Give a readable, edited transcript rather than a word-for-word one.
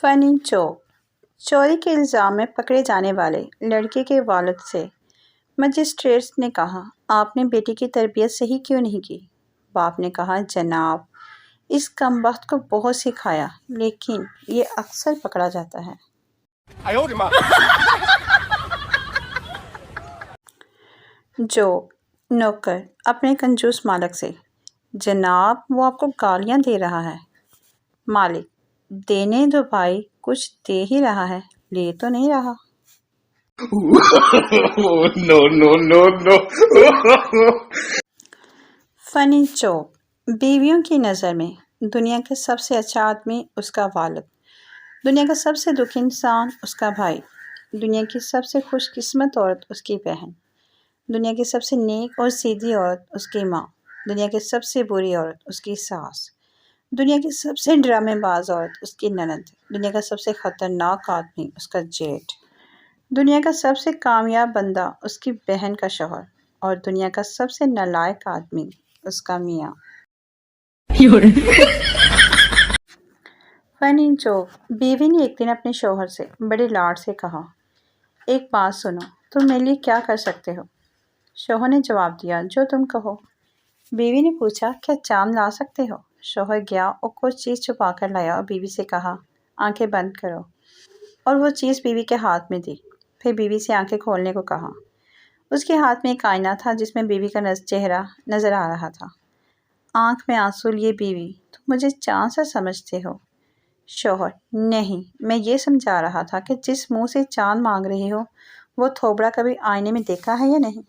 فنی جوک۔ چوری کے الزام میں پکڑے جانے والے لڑکے کے والد سے مجسٹریٹ نے کہا، آپ نے بیٹی کی تربیت صحیح کیوں نہیں کی؟ باپ نے کہا، جناب، اس کمبخت کو بہت سکھایا لیکن یہ اکثر پکڑا جاتا ہے۔ جوک۔ نوکر اپنے کنجوس مالک سے، جناب وہ آپ کو گالیاں دے رہا ہے۔ مالک، دینے دو بھائی، کچھ دے ہی رہا ہے، لے تو نہیں رہا۔ فنی جوک۔ بیویوں کی نظر میں دنیا کا سب سے اچھا آدمی اس کا والد، دنیا کا سب سے دکھی انسان اس کا بھائی، دنیا کی سب سے خوش قسمت عورت اس کی بہن، دنیا کی سب سے نیک اور سیدھی عورت اس کی ماں، دنیا کی سب سے بری عورت اس کی ساس، دنیا کی سب سے ڈرامے باز عورت اس کی نند، دنیا کا سب سے خطرناک آدمی اس کا جیٹھ، دنیا کا سب سے کامیاب بندہ اس کی بہن کا شوہر، اور دنیا کا سب سے نالائق آدمی اس کا میاں۔ فنی جوک۔ بیوی نے ایک دن اپنے شوہر سے بڑے لاڈ سے کہا، ایک بات سنو، تم میرے لیے کیا کر سکتے ہو؟ شوہر نے جواب دیا، جو تم کہو۔ بیوی نے پوچھا، کیا چاند لا سکتے ہو؟ شوہر گیا اور کچھ چیز چھپا کر لایا اور بیوی سے کہا، آنکھیں بند کرو، اور وہ چیز بیوی کے ہاتھ میں دی۔ پھر بیوی سے آنکھیں کھولنے کو کہا۔ اس کے ہاتھ میں ایک آئینہ تھا جس میں بیوی کا چہرہ نظر آ رہا تھا۔ آنکھ میں آنسو لیے بیوی، تم مجھے چاند سا سمجھتے ہو؟ شوہر، نہیں، میں یہ سمجھا رہا تھا کہ جس منہ سے چاند مانگ رہی ہو وہ تھوبڑا کبھی آئینے میں دیکھا ہے یا نہیں؟